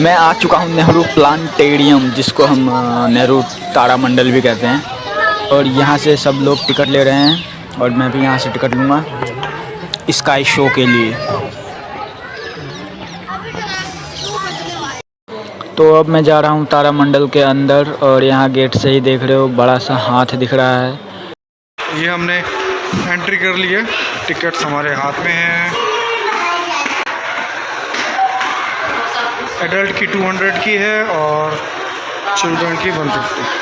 मैं आ चुका हूँ नेहरू प्लांटेरियम, जिसको हम नेहरू तारामंडल भी कहते हैं। और यहाँ से सब लोग टिकट ले रहे हैं और मैं भी यहाँ से टिकट लूँगा स्काई शो के लिए। तो अब मैं जा रहा हूँ तारामंडल के अंदर और यहाँ गेट से ही देख रहे हो बड़ा सा हाथ दिख रहा है। ये हमने एंट्री कर ली है, टिकट्स हमारे हाथ में हैं। एडल्ट की 200 की है और चिल्ड्रन की 150।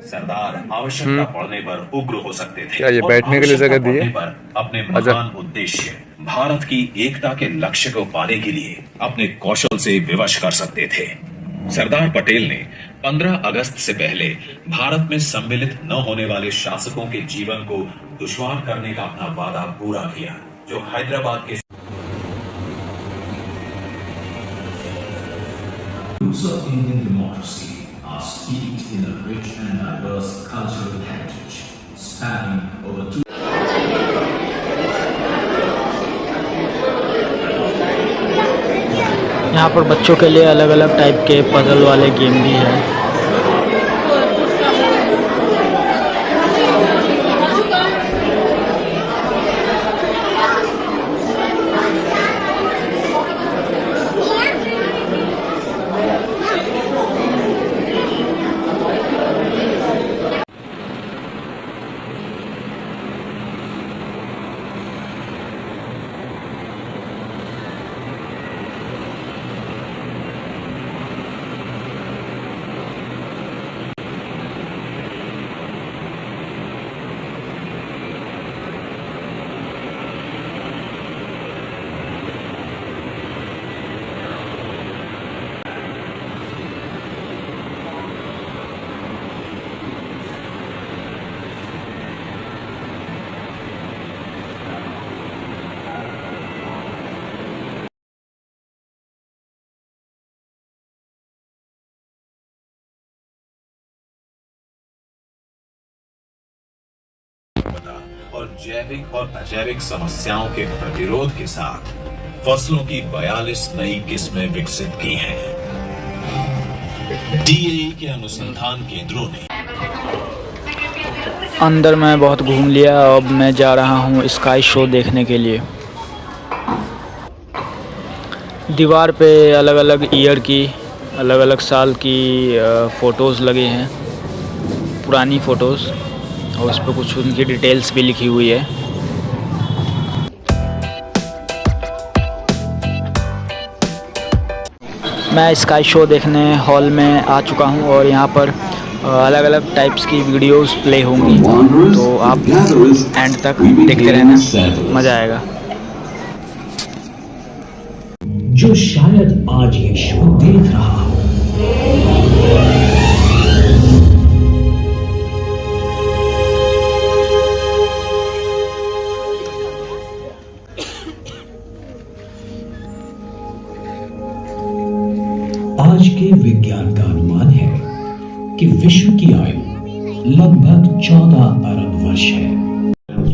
सरदार आवश्यकता पड़ने पर उग्र हो सकते थे। क्या ये बैठने के लिए जगह दी है? अपने महान उद्देश्य भारत की एकता के लक्ष्य को पाने के लिए अपने कौशल से विवश कर सकते थे। सरदार पटेल ने 15 अगस्त से पहले भारत में सम्मिलित न होने वाले शासकों के जीवन को दुश्वार करने का अपना वादा पूरा किया, जो हैदराबाद के steeped in a rich and diverse cultural heritage spanning over two. यहाँ पर बच्चों के लिए अलग अलग टाइप के पजल वाले गेम भी हैं। और जैविक और अजैविक समस्याओं के प्रतिरोध के साथ फसलों की 42 नई किस्में विकसित की हैं। डीएई के अनुसंधान केंद्रों ने अंदर मैं बहुत घूम लिया। अब मैं जा रहा हूँ स्काई शो देखने के लिए। दीवार पे अलग अलग ईयर की, अलग अलग साल की फ़ोटोज़ लगे हैं, पुरानी फ़ोटोज़, और उस पर कुछ उनकी डिटेल्स भी लिखी हुई है। मैं स्काई शो देखने हॉल में आ चुका हूँ और यहाँ पर अलग अलग टाइप्स की वीडियोस प्ले होंगी, तो आप एंड तक देखते रहना, मज़ा आएगा। जो शायद आज ये शो देख रहा हो, आज के विज्ञान का अनुमान है कि विश्व की आयु लगभग 14 अरब वर्ष है।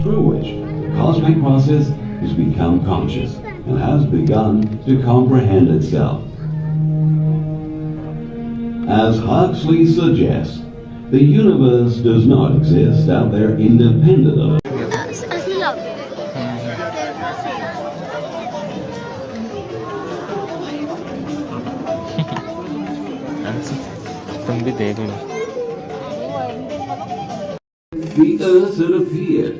Through which the cosmic process has become conscious and has begun to comprehend itself. As Huxley suggests, the universe does not exist out there independent of it. तुम भी देख लो। The Earth had appeared.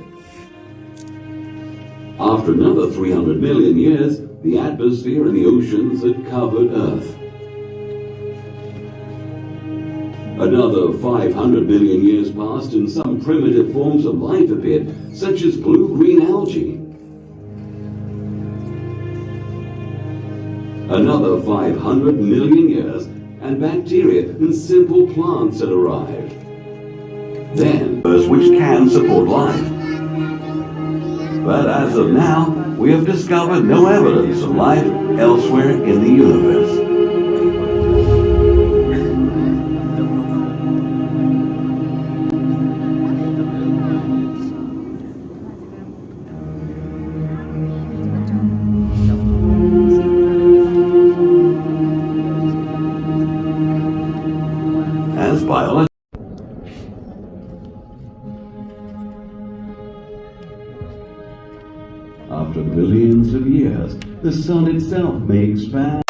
After another 300 million years, the atmosphere and the oceans had covered Earth. Another 500 million years passed and some primitive forms of life appeared, such as blue-green algae. Another 500 million years and bacteria and simple plants had arrived. Then, which can support life. But as of now, we have discovered no evidence of life elsewhere in the universe. As biology after billions of years, the sun itself may expand.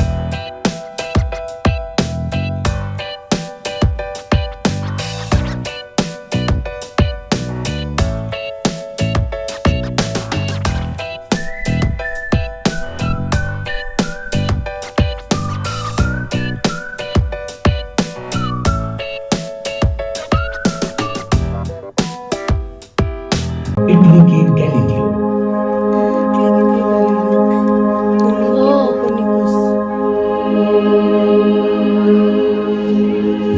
Italy के Galileo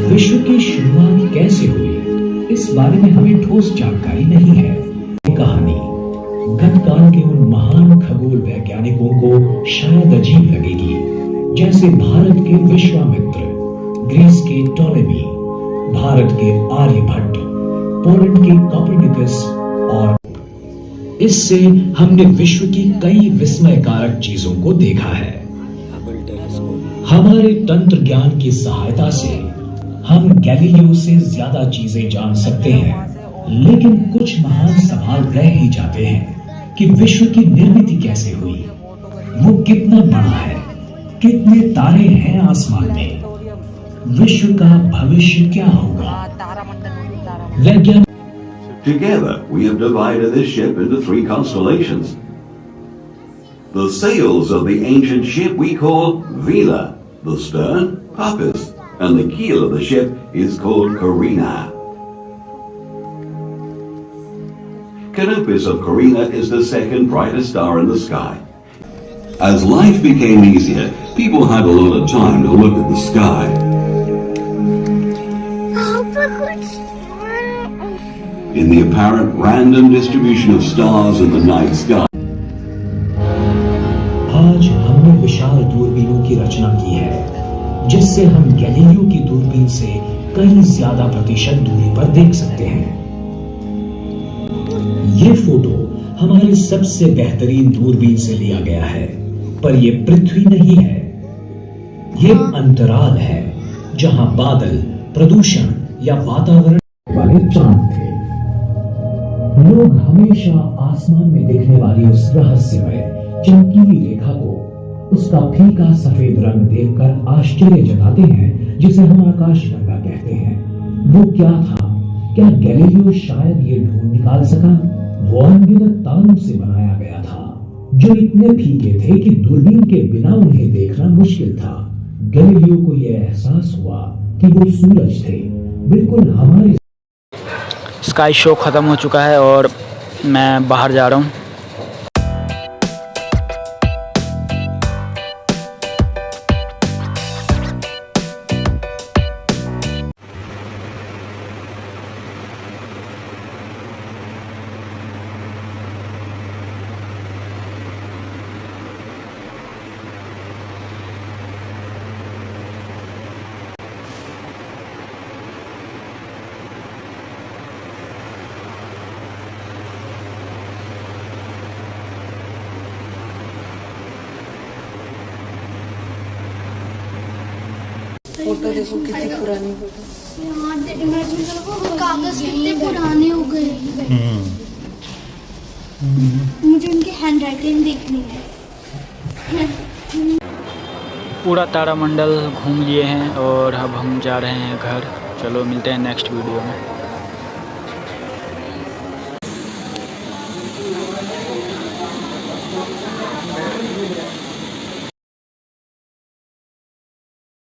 विश्व की शुरुआत कैसे हुई, इस बारे में हमें ठोस जानकारी नहीं है। ये कहानी गतकाल के उन महान खगोल वैज्ञानिकों को शायद अजीब लगेगी, जैसे भारत के विश्वामित्र, ग्रीस के टॉलेमी, भारत के आर्यभट्ट, पोलैंड के कोपर्निकस, और इससे हमने विश्व की कई विस्मयकारक चीजों को देखा है। हमारे तंत्र ज्ञान की सहायता से हम गैलीलियो से ज्यादा चीजें जान सकते हैं, लेकिन कुछ महान सवाल रह ही जाते हैं कि विश्व की निर्मिति कैसे हुई, वो कितना बड़ा है, कितने तारे हैं आसमान में, विश्व का भविष्य क्या होगा। वैज्ञानिक Together, we have divided this ship into 3 constellations. The sails of the ancient ship we call Vela, the stern, Papus, and the keel of the ship is called Carina. Canopus of Carina is the second brightest star in the sky. As life became easier, people had a lot of time to look at the sky. In the apparent random distribution of stars in the night sky. आज हमने विशाल दूरबीनों की रचना की है, जिससे हम Galileo की दूरबीन से कई ज्यादा प्रतिशत दूरी पर देख सकते हैं। ये फोटो हमारी सबसे बेहतरीन दूरबीन से लिया गया है, पर यह पृथ्वी नहीं है, ये अंतराल है जहां बादल, प्रदूषण या वातावरण वाले चांद थे। लोग हमेशा आसमान में दिखने वाली उस रहस्यमय चमकीली रेखा को उसका फीका सफेद रंग देखकर आश्चर्य जताते हैं, जिसे हम आकाशगंगा कहते हैं। वो क्या था? क्या गैलीलियो शायद ये ढूंढ निकाल सका? वो अनगिनत तारों से बनाया गया था, जो इतने फीके थे कि दूरबीन के बिना उन्हें देखना मुश्किल था। गैलीलियो को यह एहसास हुआ कि वो सूरज थे, बिल्कुल हमारे। स्काई शो ख़त्म हो चुका है और मैं बाहर जा रहा हूँ। फोटो देखो कितनी पुरानी फोटो। इमेजिन करो कागज कितने पुराने हो गए। मुझे उनकी हैंडराइटिंग देखनी है। पूरा तारामंडल घूम लिए हैं और अब हम जा रहे हैं घर। चलो मिलते हैं नेक्स्ट वीडियो में।